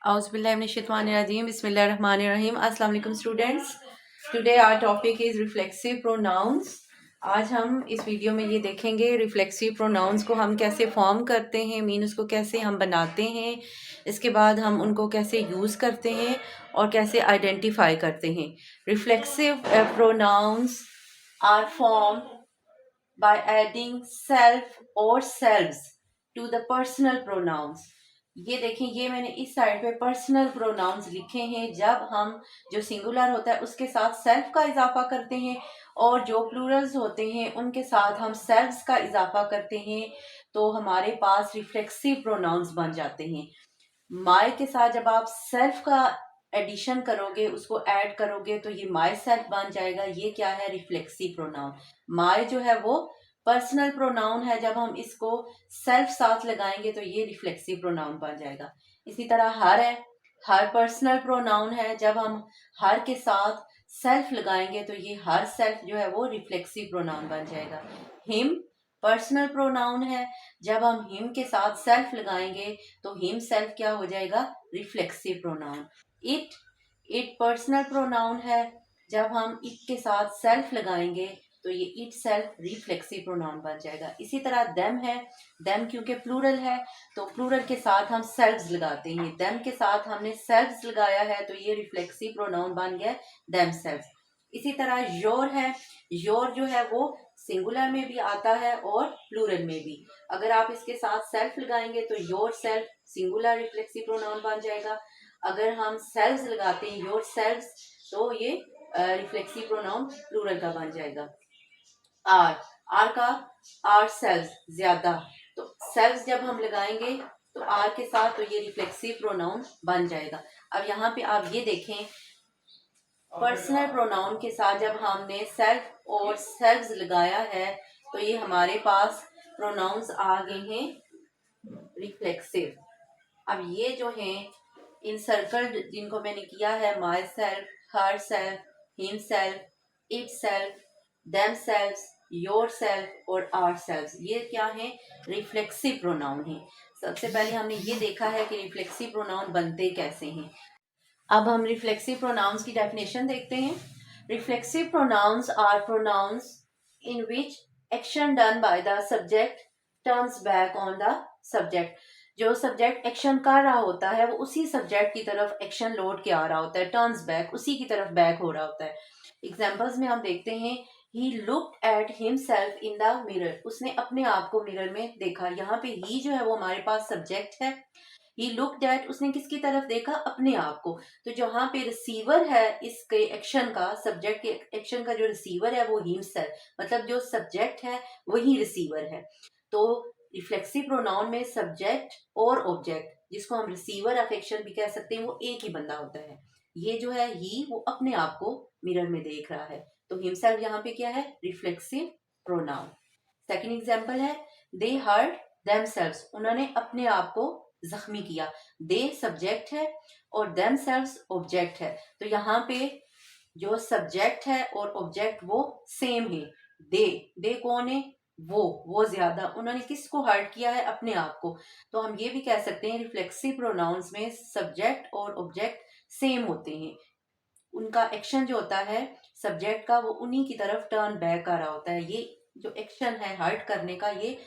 Auzubillahiminash-shaytanir-rajeem. Bismillahir-rahmanir-rahim. Assalamu alaikum students. Today our topic is reflexive pronouns. आज हम इस video में ये देखेंगे रिफ्लेक्सिव प्रोनाउंस को हम कैसे फॉर्म करते हैं, मीन उसको कैसे हम बनाते हैं, इसके बाद हम उनको कैसे यूज़ करते हैं और कैसे आइडेंटिफाई करते हैं। Reflexive pronouns are form by adding self or selves to the personal pronouns। ये देखें, ये मैंने इस साइड पे पर्सनल प्रोनाउंस लिखे हैं। जब हम जो सिंगुलर होता है उसके साथ सेल्फ का इजाफा करते हैं और जो प्लूरल्स होते हैं उनके साथ हम सेल्व्स का इजाफा करते हैं तो हमारे पास रिफ्लेक्सिव प्रोनाउंस बन जाते हैं। माई के साथ जब आप सेल्फ का एडिशन करोगे, उसको ऐड करोगे तो ये माई सेल्फ बन जाएगा। ये क्या है? Reflexive pronoun. माई जो है वो पर्सनल प्रोनाउन है, जब हम इसको सेल्फ साथ लगाएंगे तो ये रिफ्लेक्सिव प्रोनाउन बन जाएगा। इसी तरह हर है, हर पर्सनल प्रोनाउन है, जब हम हर के साथ सेल्फ लगाएंगे तो ये हर सेल्फ जो है वो रिफ्लेक्सिव प्रोनाउन बन जाएगा। हिम पर्सनल प्रोनाउन है, जब हम हिम के साथ सेल्फ लगाएंगे तो हिम सेल्फ क्या हो जाएगा? Reflexive pronoun. It it personal pronoun है, जब हम इट के साथ सेल्फ लगाएंगे तो ये इट सेल्फ रिफ्लेक्सिव प्रोनाउन बन जाएगा। इसी तरह देम है, देम क्योंकि प्लूरल है तो प्लूरल के साथ हम सेल्व्स लगाते हैं। देम के साथ हमने सेल्व्स लगाया है तो ये रिफ्लेक्सिव प्रोनाउन बन गया देम सेल्व्स। इसी तरह योर है, योर जो है वो सिंगुलर में भी आता है और प्लूरल में भी। अगर आप इसके साथ सेल्फ लगाएंगे तो your self singular reflexive pronoun बन जाएगा। अगर हम सेल्व्स लगाते हैं योर सेल्व्स तो ये रिफ्लेक्सिव प्रोनाउन प्लूरल का बन जाएगा। आर आर का आर सेल्व्स ज्यादा, तो सेल्व्स जब हम लगाएंगे तो आर के साथ तो ये रिफ्लेक्सिव प्रोनाउन बन जाएगा। अब यहाँ पे आप ये देखें, पर्सनल प्रोनाउन के साथ जब हमने सेल्फ और सेल्व्स लगाया है तो ये हमारे पास प्रोनाउंस आ गए हैं रिफ्लेक्सिव। अब ये जो हैं इन सर्कल जिनको मैंने किया है, my self, her self, him self, it self, them selves, your self और आर सेल्व्स, ये क्या है? रिफ्लेक्सिव प्रोनाउन है। सबसे पहले हमने ये देखा है कि रिफ्लेक्सिव प्रोनाउन बनते कैसे हैं। अब हम रिफ्लेक्सिव प्रोनाउंस की डेफिनेशन देखते हैं। Reflexive pronouns are pronouns in which action done by the subject turns back on the subject. जो सब्जेक्ट एक्शन कर रहा होता है वो उसी सब्जेक्ट की तरफ एक्शन लौट के आ रहा होता है, टर्न्स बैक, उसी की तरफ बैक हो रहा होता है। एग्जाम्पल्स में हम देखते हैं, he looked at himself in the mirror, उसने अपने आप को मिरर में देखा। यहाँ पे ही जो है वो हमारे पास सब्जेक्ट है। ही लुक्ड एट, उसने किसकी तरफ देखा? अपने आप को। तो जहां पे रिसीवर है इसके एक्शन का, सब्जेक्ट के एक्शन का जो रिसीवर है वो हिमसेल्फ, मतलब जो सब्जेक्ट है वही रिसीवर है। तो रिफ्लेक्सिव प्रोनाउन में सब्जेक्ट और ऑब्जेक्ट, जिसको हम रिसीवर ऑफ एक्शन भी कह सकते हैं, वो एक ही बंदा होता है। ये जो है ही, वो अपने आप को मिरर में देख रहा है, तो हिमसेल्फ यहाँ पे क्या है? Reflexive pronoun. सेकेंड एग्जाम्पल है, दे हर्ट देमसेल्व्स, उन्होंने अपने आप को जख्मी किया। दे सब्जेक्ट है और देमसेल्व्स ऑब्जेक्ट है, तो यहाँ पे जो सब्जेक्ट है और ऑब्जेक्ट वो सेम है। दे कौन है? वो ज्यादा, उन्होंने किसको हर्ट किया है? अपने आप को। तो हम ये भी कह सकते हैं रिफ्लेक्सिव प्रोनाउंस में सब्जेक्ट और ऑब्जेक्ट सेम होते हैं। उनका एक्शन जो होता है सब्जेक्ट का, वो उन्हीं की तरफ टर्न बैक कर रहा होता है। ये जो एक्शन है हर्ट करने का, ये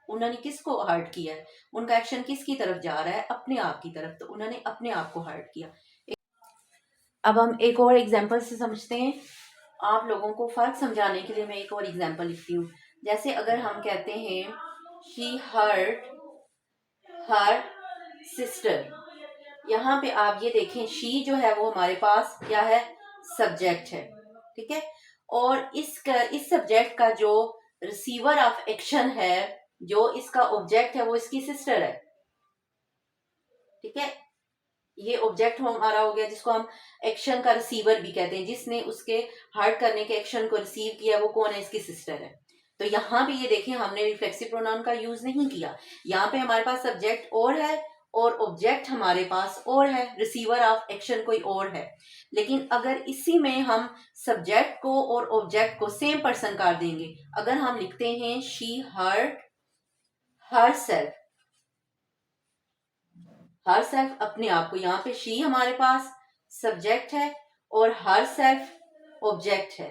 उन्होंने किसको हर्ट किया है? उनका एक्शन किसकी तरफ जा रहा है? अपने आप की तरफ, तो उन्होंने अपने आप को हर्ट किया। अब हम एक और एग्जाम्पल से समझते हैं। आप लोगों को फर्क समझाने के लिए मैं एक और एग्जाम्पल लिखती हूँ। जैसे अगर हम कहते हैं शी हर्ट हर सिस्टर, यहाँ पे आप ये देखें, शी जो है वो हमारे पास क्या है? सब्जेक्ट है, ठीक है। और इस सब्जेक्ट का जो रिसीवर ऑफ एक्शन है, जो इसका ऑब्जेक्ट है, वो इसकी सिस्टर है, ठीक है। ये ऑब्जेक्ट हमारा हो गया, जिसको हम एक्शन का रिसीवर भी कहते हैं। जिसने उसके हर्ट करने के एक्शन को रिसीव किया वो कौन है? इसकी सिस्टर है। तो यहाँ पे ये देखिए, हमने रिफ्लेक्सिव प्रोनाउन का यूज नहीं किया। यहाँ पे हमारे पास सब्जेक्ट और है और ऑब्जेक्ट हमारे पास और है, रिसीवर ऑफ एक्शन कोई और है। लेकिन अगर इसी में हम सब्जेक्ट को और ऑब्जेक्ट को सेम पर्सन कर देंगे, अगर हम लिखते हैं she hurt herself, herself अपने आप को, यहाँ पे शी हमारे पास सब्जेक्ट है और हर सेल्फ ऑब्जेक्ट है,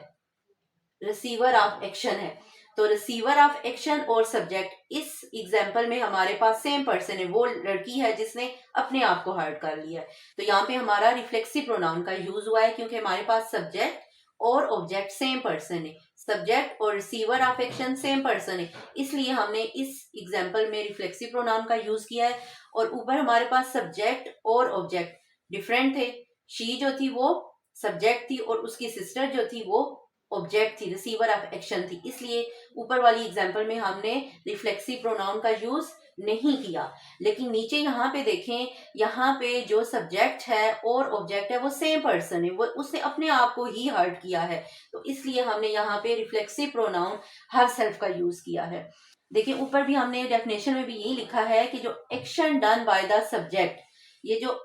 रिसीवर ऑफ एक्शन है। तो रिसीवर ऑफ एक्शन और सब्जेक्ट इस एग्जाम्पल में हमारे पास सेम पर्सन है, वो लड़की है जिसने अपने आप को हर्ट कर लिया है। तो यहाँ पे हमारा रिफ्लेक्सिव प्रोनाउन का यूज हुआ है क्योंकि हमारे पास सब्जेक्ट और ऑब्जेक्ट सेम पर्सन है, सब्जेक्ट और receiver of action same person है, इसलिए हमने इस एग्जाम्पल में रिफ्लेक्सिव प्रोनाउन का यूज किया है। और ऊपर हमारे पास सब्जेक्ट और ऑब्जेक्ट डिफरेंट थे, शी जो थी वो सब्जेक्ट थी और उसकी सिस्टर जो थी वो ऑब्जेक्ट थी, रिसीवर ऑफ एक्शन थी, इसलिए ऊपर वाली एग्जांपल में हमने रिफ्लेक्सिव प्रोनाउन का यूज नहीं किया। लेकिन नीचे यहाँ पे देखें, यहाँ पे जो सब्जेक्ट है और ऑब्जेक्ट है वो सेम पर्सन है, वो उसने अपने आप को ही हर्ट किया है, तो इसलिए हमने यहाँ पे रिफ्लेक्सिव प्रोनाउन हर सेल्फ का यूज किया है। देखिए ऊपर भी हमने डेफिनेशन में भी यही लिखा है कि जो action done by the subject, ये जो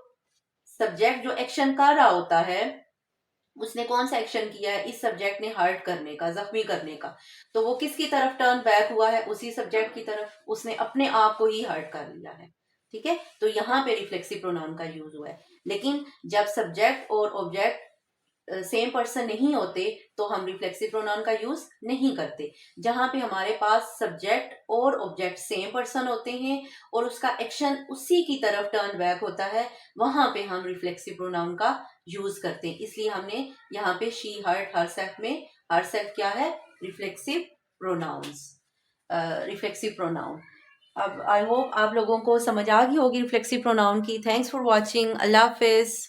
सब्जेक्ट जो एक्शन कर रहा होता है उसने कौन सा एक्शन किया है, इस सब्जेक्ट ने हर्ट करने का, जख्मी करने का, तो वो किसकी तरफ टर्न बैक हुआ है, उसी सब्जेक्ट की तरफ, उसने अपने आप को ही हर्ट कर लिया है। ठीक है, तो यहाँ पे रिफ्लेक्सिव प्रोनाउन का यूज हुआ है। लेकिन जब सब्जेक्ट और ऑब्जेक्ट सेम पर्सन नहीं होते तो हम रिफ्लेक्सिव प्रोनाउन का यूज नहीं करते। जहां पे हमारे पास सब्जेक्ट और ऑब्जेक्ट सेम पर्सन होते हैं और उसका एक्शन उसी की तरफ टर्न बैक होता है, वहां पे हम रिफ्लेक्सिव प्रोनाउन का यूज करते हैं। इसलिए हमने यहाँ पे शी हर्ट हर सेल्फ में, हर सेल्फ क्या है, रिफ्लेक्सिव प्रोनाउंस, रिफ्लेक्सिव प्रोनाउन। अब आई होप आप लोगों को समझ आ गई होगी रिफ्लेक्सिव प्रोनाउन की। Thanks for watching, Allah Hafiz.